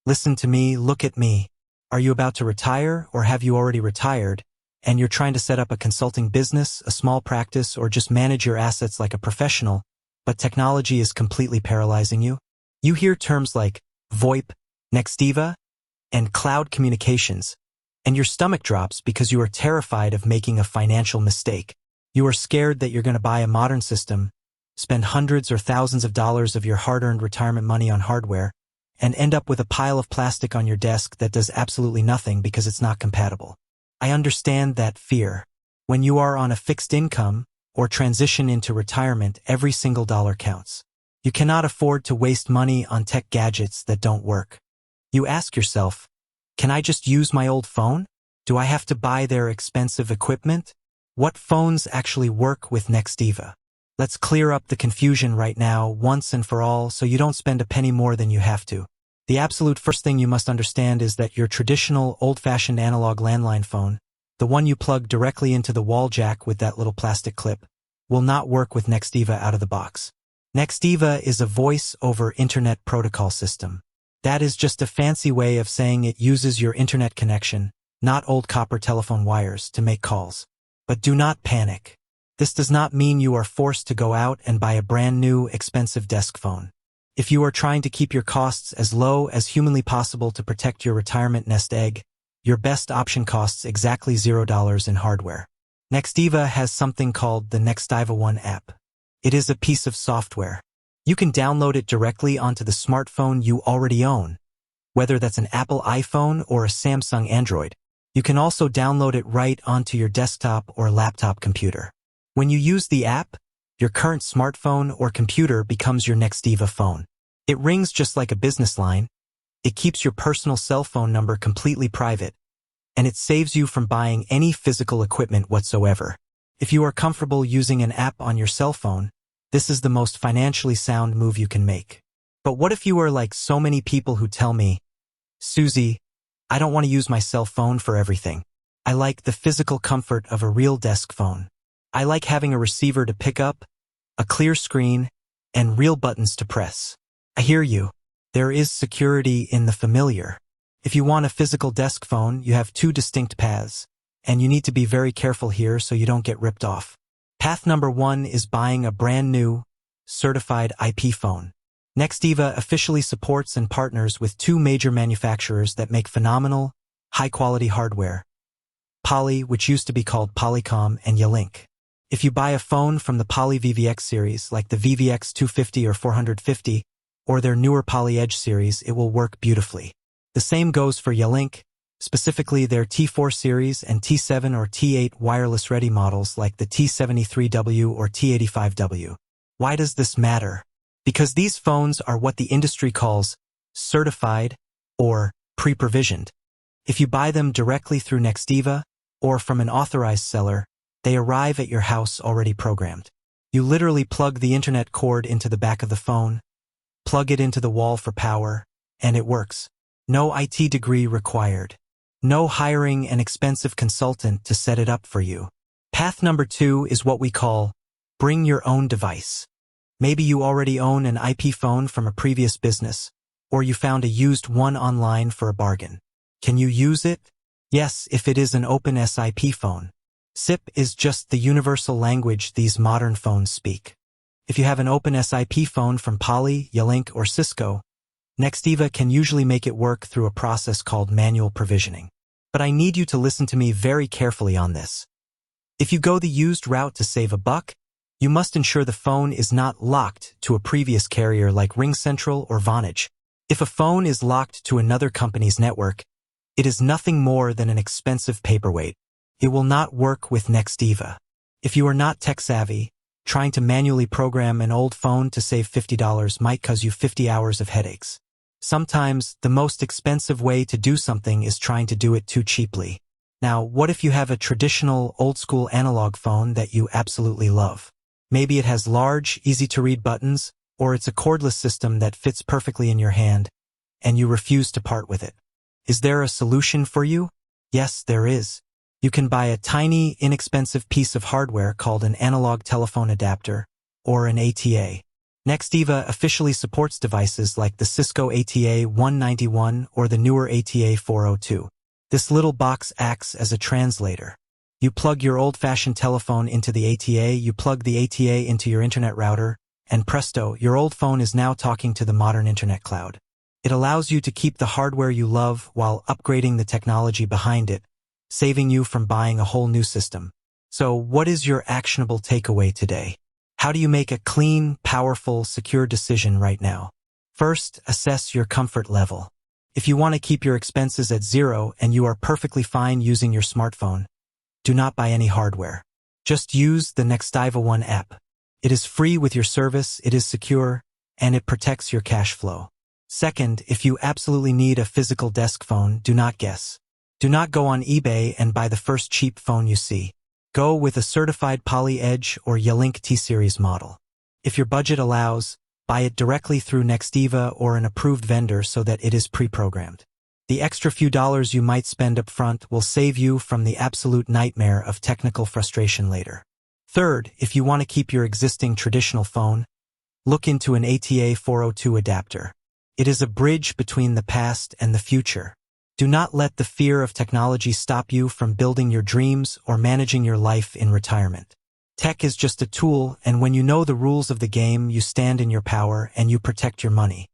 Listen to me, look at me. Are you about to retire, or have you already retired, and you're trying to set up a consulting business, a small practice, or just manage your assets like a professional, but technology is completely paralyzing you? You hear terms like VoIP, Nextiva, and cloud communications, and your stomach drops because you are terrified of making a financial mistake. You are scared that you're going to buy a modern system, spend hundreds or thousands of dollars of your hard-earned retirement money on hardware, and end up with a pile of plastic on your desk that does absolutely nothing because it's not compatible. I understand that fear. When you are on a fixed income or transition into retirement, every single dollar counts. You cannot afford to waste money on tech gadgets that don't work. You ask yourself, can I just use my old phone? Do I have to buy their expensive equipment? What phones actually work with Nextiva? Let's clear up the confusion right now, once and for all, so you don't spend a penny more than you have to. The absolute first thing you must understand is that your traditional, old-fashioned analog landline phone, the one you plug directly into the wall jack with that little plastic clip, will not work with Nextiva out of the box. Nextiva is a voice-over internet protocol system. That is just a fancy way of saying it uses your internet connection, not old copper telephone wires, to make calls. But do not panic. This does not mean you are forced to go out and buy a brand new, expensive desk phone. If you are trying to keep your costs as low as humanly possible to protect your retirement nest egg, your best option costs exactly $0 in hardware. Nextiva has something called the NextivaONE app. It is a piece of software. You can download it directly onto the smartphone you already own, whether that's an Apple iPhone or a Samsung Android. You can also download it right onto your desktop or laptop computer. When you use the app, your current smartphone or computer becomes your Nextiva phone. It rings just like a business line. It keeps your personal cell phone number completely private, and it saves you from buying any physical equipment whatsoever. If you are comfortable using an app on your cell phone, this is the most financially sound move you can make. But what if you are like so many people who tell me, Susie, I don't want to use my cell phone for everything. I like the physical comfort of a real desk phone. I like having a receiver to pick up, a clear screen, and real buttons to press. I hear you. There is security in the familiar. If you want a physical desk phone, you have two distinct paths, and you need to be very careful here so you don't get ripped off. Path number 1 is buying a brand new, certified IP phone. Nextiva officially supports and partners with 2 major manufacturers that make phenomenal, high-quality hardware. Poly, which used to be called Polycom, and Yealink. If you buy a phone from the Poly VVX series, like the VVX 250 or 450, or their newer Poly Edge series, it will work beautifully. The same goes for Yealink, specifically their T4 series and T7 or T8 wireless-ready models like the T73W or T85W. Why does this matter? Because these phones are what the industry calls certified or pre-provisioned. If you buy them directly through Nextiva or from an authorized seller, they arrive at your house already programmed. You literally plug the internet cord into the back of the phone, plug it into the wall for power, and it works. No IT degree required. No hiring an expensive consultant to set it up for you. Path number 2 is what we call bring your own device. Maybe you already own an IP phone from a previous business, or you found a used one online for a bargain. Can you use it? Yes, if it is an open SIP phone. SIP is just the universal language these modern phones speak. If you have an open SIP phone from Poly, Yealink, or Cisco, Nextiva can usually make it work through a process called manual provisioning. But I need you to listen to me very carefully on this. If you go the used route to save a buck, you must ensure the phone is not locked to a previous carrier like RingCentral or Vonage. If a phone is locked to another company's network, it is nothing more than an expensive paperweight. It will not work with Nextiva. If you are not tech-savvy, trying to manually program an old phone to save $50 might cause you 50 hours of headaches. Sometimes, the most expensive way to do something is trying to do it too cheaply. Now, what if you have a traditional, old-school analog phone that you absolutely love? Maybe it has large, easy-to-read buttons, or it's a cordless system that fits perfectly in your hand, and you refuse to part with it. Is there a solution for you? Yes, there is. You can buy a tiny, inexpensive piece of hardware called an analog telephone adapter, or an ATA. Nextiva officially supports devices like the Cisco ATA-191 or the newer ATA-402. This little box acts as a translator. You plug your old-fashioned telephone into the ATA, you plug the ATA into your internet router, and presto, your old phone is now talking to the modern internet cloud. It allows you to keep the hardware you love while upgrading the technology behind it, saving you from buying a whole new system. So, what is your actionable takeaway today? How do you make a clean, powerful, secure decision right now? First, assess your comfort level. If you want to keep your expenses at zero and you are perfectly fine using your smartphone, do not buy any hardware. Just use the NextivaONE app. It is free with your service, it is secure, and it protects your cash flow. Second, if you absolutely need a physical desk phone, do not guess. Do not go on eBay and buy the first cheap phone you see. Go with a certified Poly Edge or Yealink T-Series model. If your budget allows, buy it directly through Nextiva or an approved vendor so that it is pre-programmed. The extra few dollars you might spend up front will save you from the absolute nightmare of technical frustration later. Third, if you want to keep your existing traditional phone, look into an ATA-402 adapter. It is a bridge between the past and the future. Do not let the fear of technology stop you from building your dreams or managing your life in retirement. Tech is just a tool, and when you know the rules of the game, you stand in your power and you protect your money.